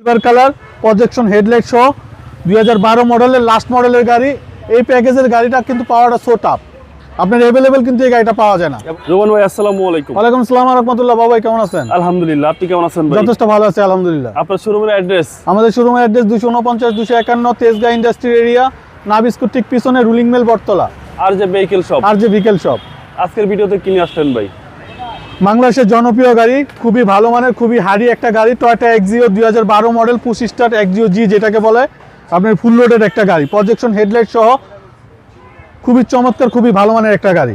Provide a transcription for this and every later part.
Silver colour projection headlight সহ 2012 মডেলের last মডেলের গাড়ি। এই প্যাকেজের গাড়িটা কিন্তু পাওয়াটা সো টাফ, আপনার অ্যাভেলেবেল কিন্তু এই গাড়িটা পাওয়া যায় না। রোমান ভাই আসসালামু আলাইকুম। ওয়ালাইকুম আসসালাম ওয়া রাহমাতুল্লাহ। বাবা কেমন আছেন? আলহামদুলিল্লাহ, আপনি কেমন আছেন ভাই? যথেষ্ট ভালো আছে আলহামদুলিল্লাহ। আপনার শোরুমের অ্যাড্রেস? আমাদের শোরুমের অ্যাড্রেস 249 251 তেজগাঁ ইন্ডাস্ট্রি এরিয়া, নাবিস্কুট ঠিক পিছনে রুলিং মেল বটতলা, আর যে ভেহিকল শপ। আর যে ভেহিকল শপ। আজকের ভিডিওতে কি নিয়ে আসলেন ভাই? বাংলাদেশের জনপ্রিয় গাড়ি, খুবই ভালো মানের, খুবই হার্ডি একটা গাড়ি, Toyota Axio 2012 model push start Axio জি যেটাকে বলে, আপনার ফুল লোডের একটা গাড়ি, প্রজেকশন হেডলাইট সহ খুবই চমৎকার, খুবই ভালো মানের একটা গাড়ি।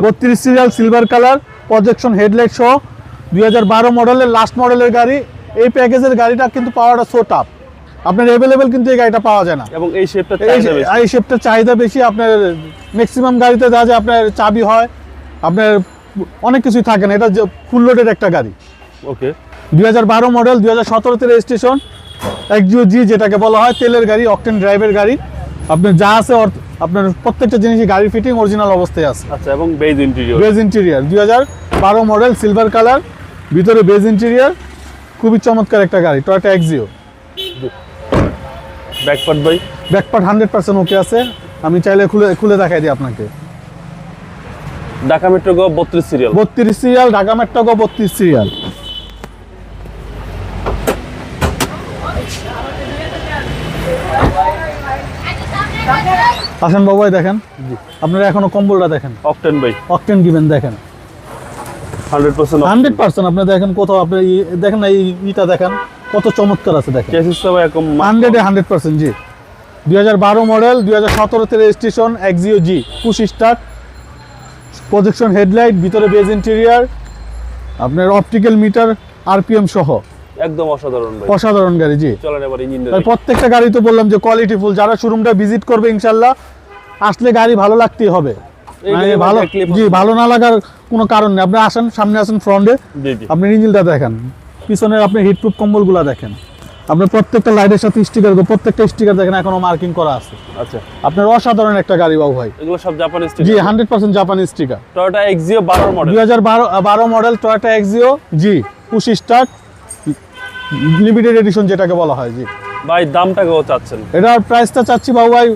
32 serial silver colour projection headlight সহ 2012 মডেলের লাস্ট মডেলের গাড়ি। এই প্যাকেজের গাড়িটা কিন্তু পাওয়াটা সো টাফ, আপনার অ্যাভেলেবেল কিন্তু এই গাড়িটা পাওয়া যায় না। এবং এই শেপটার চাহিদা বেশি। আপনার ম্যাক্সিমাম গাড়িতে যা যে আপনার চাবি হয়, আপনার অনেক কিছুই থাকে না, এটা ফুল লোডের একটা গাড়ি। ওকে, 2012 মডেল 2017 তে রেজিস্ট্রেশন এক্সিও জি যেটাকে বলা হয়, তেলের গাড়ি, অকটেন ড্রাইভের গাড়ি। আপনার যা আছে আপনার প্রত্যেকটা জিনিসই গাড়ির ফিটিং অরিজিনাল অবস্থায় আছে। আচ্ছা, এবং beige interior? Beige interior 2012 model silver colour, ভিতরে বেজ ইন্টেরিয়র, খুবই চমৎকার একটা গাড়ি, টয়োটা এক্সিও। ব্যাকপার্ট ভাই? ব্যাকপার্ট 100% ওকে আছে, আমি চাইলে খুলে দেখাই দিই আপনাকে। ঢাকা মেট্রো গো 32 সিরিয়াল। 32 সিরিয়াল, ঢাকা মেট্রো গো 32 সিরিয়াল। আসেন বাবাই দেখেন, আপনারা এখনো কম্বলটা দেখেন, অকটেন ভাই, অকটেন গিভেন দেখেন 100%। আপনি দেখেন কোথাও, আপনি দেখেন না, এইটা দেখেন কত চমৎকার আছে, দেখেন চেসিসটা ভাই একদম 100% জি। 2012 মডেল 2017 তে রেজিস্ট্রেশন এক্সিও জি, পুশ স্টার্ট, প্রজেকশন হেডলাইট, ভিতরে বেজ ইন্টেরিয়র, আপনার অপটিক্যাল মিটার, আরপিএম সহ একদম অসাধারণ ভাই, অসাধারণ গাড়ি জি। চলেন এবার ইঞ্জিন আর প্রত্যেকটা গাড়ি তো বললাম যে কোয়ালিটি ফুল। যারা শোরুমটা ভিজিট করবে ইনশাআল্লাহ আসলে গাড়ি ভালো লাগতেই হবে, ভালো জি, ভালো না লাগার কোনো কারণ নেই। আপনি আসেন, সামনে আসেন ফ্রন্টে, আপনি ইঞ্জিনটা দেখেন, পিছনের আপনি হিটপ্রুফ কম্বলগুলো দেখেন, আপনার প্রত্যেকটা লাইটের সাথে স্টিকার, প্রত্যেকটা স্টিকার দেখেন এখনো মার্কিং করা আছে। আচ্ছা, আপনার অসাধারণ একটা গাড়ি বাবু ভাই, এগুলো সব জাপানি স্টিকার? জি 100% জাপানি sticker. Toyota Axio 12 model, 2012 model Toyota Axio জি, পুশ স্টার্ট লিমিটেড এডিশন যেটাকে বলা হয় জি। ভাই দামটা কত চাচ্ছেন? এটার প্রাইসটা চাচ্ছি বাবু ভাই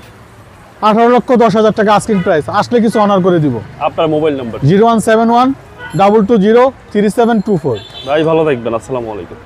18,10,000 টাকা আস্কিং প্রাইস, আসলে কিছু অনার করে দিব। আপনার মোবাইল নাম্বার? 0171 220 3724। ভাই ভালো থাকবেন, আসসালামু আলাইকুম।